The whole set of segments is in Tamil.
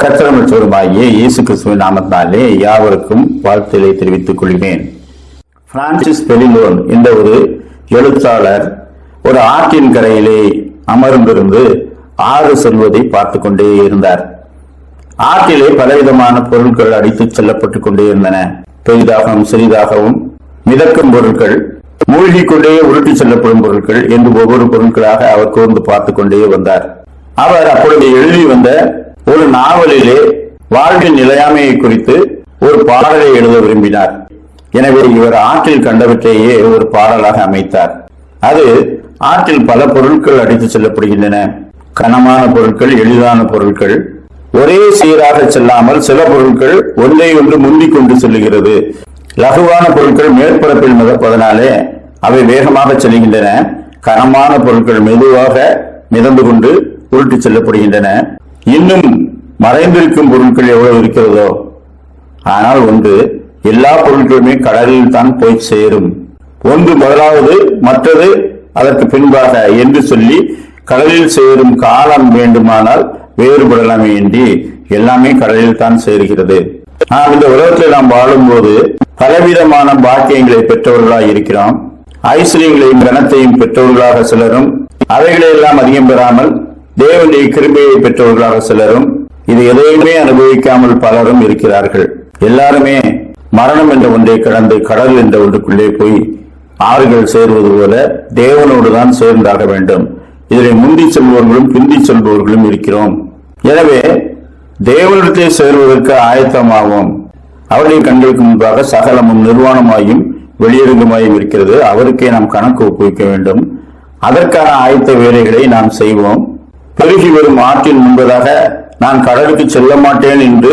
கர்த்தருமாகிய இயேசு கிறிஸ்துவின் நாமத்தினாலே யாவருக்கும் வாழ்த்துக்களை தெரிவித்துக் கொள்கிறேன். பிரான்சிஸ் பெலிலோன் என்ற ஒரு எழுத்தாளர் ஒரு ஆற்றின் கரையிலே அமர்ந்திருந்து ஆறு செல்வதை பார்த்து கொண்டே இருந்தார். ஆற்றிலே பலவிதமான பொருட்கள் அடித்துச் செல்லப்பட்டுக் கொண்டே இருந்தன. பெரிதாகவும் சிறிதாகவும் மிதக்கும் பொருட்கள், மூழ்கிக் கொண்டே உருட்டி செல்லப்படும் பொருட்கள் என்று ஒவ்வொரு பொருட்களாக அவர் கூர்ந்து பார்த்துக் கொண்டே வந்தார். அவர் அப்பொழுது எழுதி வந்த ஒரு நாவலிலே வாழ்வின் நிலையாமையை குறித்து ஒரு பாடலை எழுத விரும்பினார். எனவே இவர் ஆற்றில் கண்டவற்றையே ஒரு பாடலாக அமைத்தார். அது ஆற்றில் பல பொருட்கள் அடித்து செல்லப்படுகின்றன. கனமான பொருட்கள், எளிதான பொருட்கள், ஒரே சீராக செல்லாமல் சில பொருட்கள் ஒன்றை ஒன்று முந்திக் கொண்டு செல்லுகிறது. லகுவான பொருட்கள் மேற்பரப்பில் மிதப்பதனாலே அவை வேகமாக செல்கின்றன. கனமான பொருட்கள் மெதுவாக மிதந்து கொண்டு உருட்டி செல்லப்படுகின்றன. இன்னும் மறைந்திருக்கும் பொருட்கள் எவ்வளவு இருக்கிறதோ, ஆனால் ஒன்று, எல்லா பொருட்களுமே கடலில் தான் போய் சேரும். ஒன்று முதலாவது, மற்றது அதற்கு பின்பாக என்று சொல்லி கடலில் சேரும் காலம் வேண்டுமானால் வேறுபடலாமே என்று எல்லாமே கடலில் தான் சேருகிறது. நாம் இந்த உலகத்தில் நாம் வாழும்போது பலவிதமான பாக்கியங்களை பெற்றவர்களாக இருக்கிறோம். ஐஸ்வர்யங்களையும் கனத்தையும் பெற்றவர்களாக சிலரும், அவைகளை எல்லாம் அதிகம் பெறாமல் தேவனுடைய கிருபையை பெற்றவர்களாக சிலரும், இது எதையுமே அனுபவிக்காமல் பலரும் இருக்கிறார்கள். எல்லாருமே மரணம் என்ற ஒன்றை கடந்து கடல் என்ற ஒன்றுக்குள்ளே போய் ஆறுகள் சேருவது போல தேவனோடு தான் சேர்ந்தாக வேண்டும். இதனை முந்தி செல்பவர்களும் பிந்தி செல்பவர்களும் இருக்கிறோம். எனவே தேவனிடத்தை சேர்வதற்கு ஆயத்தமாகும். அவருடைய கண்களுக்கு முன்பாக சகலமும் நிர்வாணமாயும் வெளியரங்கமாயும் இருக்கிறது. அவருக்கே நாம் கணக்கு ஒப்புவிக்க வேண்டும். அதற்கான ஆயத்த வேலைகளை நாம் செய்வோம். பெருகி வரும் ஆற்றின் முன்பதாக நான் கடலுக்கு செல்ல மாட்டேன் என்று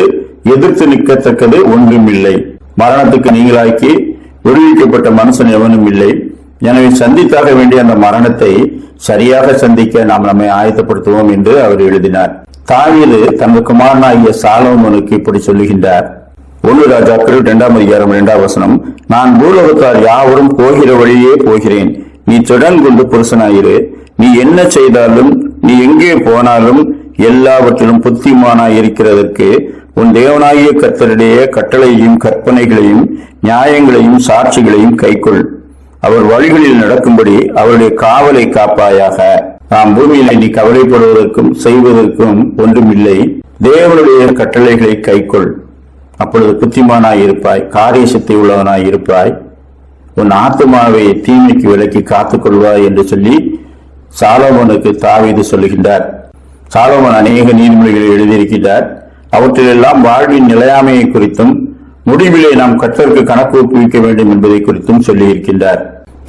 எதிர்த்து நிற்கத்தக்கது ஒன்றும் இல்லை. மரணத்துக்கு நீங்களாக்கி விடுவிக்கப்பட்ட மனுஷன் எவனும் இல்லை. எனவே சந்தித்தாக வேண்டிய அந்த மரணத்தை சரியாக சந்திக்க நாம் நம்மை ஆயத்தப்படுத்துவோம் என்று அவர் எழுதினார். தாவீது தனது குமாரனாகிய சாலோமோனுக்கு இப்படி சொல்லுகின்றார். 1 ராஜாக்கள் 2ஆம் அதிகாரம் 2ஆம் வசனம், நான் பூலோகத்தார் யாவரும் போகிற வழியே போகிறேன். நீ திடன் கொண்டு புருஷனாயிரு. நீ என்ன செய்தாலும், நீ எங்கே போனாலும் எல்லாவற்றிலும் புத்திமானாய் இருக்கிறதற்கு உன் தேவனாகிய கர்த்தருடைய கட்டளையையும் கற்பனைகளையும் நியாயங்களையும் சாட்சிகளையும் கைக்கொள். அவர் வழிகளில் நடக்கும்படி அவருடைய காவலை காப்பாயாக. நாம் பூமியில நீ கவலைப்படுவதற்கும் செய்வதற்கும் ஒன்றுமில்லை. தேவனுடைய கட்டளைகளை கைக்கொள். அப்பொழுது புத்திமானாய் இருப்பாய், காரிய சக்தி உள்ளவனாய் இருப்பாய். உன் ஆத்துமாவை தீமைக்கு விலக்கி காத்துக்கொள்வாய் என்று சொல்லி சாலோமோனுக்கு தாவீது சொல்லுகின்றார். சாலோமோன் அநேக நீதிமொழிகளை எழுதியிருக்கிறார். அவற்றிலெல்லாம் வாழ்வின் நிலையாமையை குறித்தும் முடிவிலே நாம் கர்த்தருக்கு கணக்கு ஒப்புவிக்க வேண்டும் என்பதை குறித்தும் சொல்லியிருக்கின்றார்.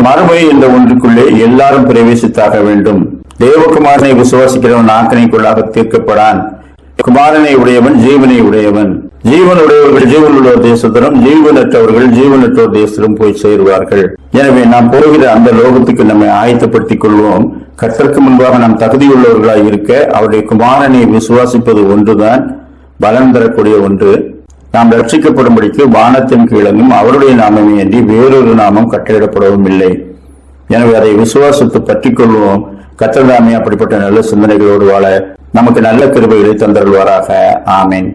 மறுமை என்ற ஒன்றுக்குள்ளே எல்லாரும் பிரவேசித்தாக வேண்டும். தேவகுமாரனை விசுவாசிக்கிறவன் ஆக்கணைக்குள்ளாக தீர்க்கப்படான். குமாரனை உடையவன் ஜீவனை உடையவன். ஜீவனுடையவர்கள் ஜீவனுள்ள தேசத்திலும் ஜீவனற்றவர்கள் ஜீவனற்றோர் தேசத்திலும் போய் சேருவார்கள். எனவே நாம் போகிற அந்த லோகத்துக்கு நம்மை ஆயத்தப்படுத்திக் கொள்வோம். கர்த்தருக்கு முன்பாக நாம் தகுதியுள்ளவர்களாய் இருக்க அவருடைய குமாரனை விசுவாசிப்பது ஒன்றுதான் பலன் தரக்கூடிய ஒன்று. நாம் ரட்சிக்கப்படும்படிக்கு வானத்தின் கீழங்கும் அவருடைய நாமமே அன்றி வேறொரு நாமம் கட்டளிடப்படவும் இல்லை. எனவே அதை விசுவாசத்தை பற்றிக் கொள்வோம். கர்த்தர் தாமே அப்படிப்பட்ட நல்ல சிந்தனைகளோடு வாழ நமக்கு நல்ல கிருபைகளை தந்தருள்வாராக. ஆமேன்.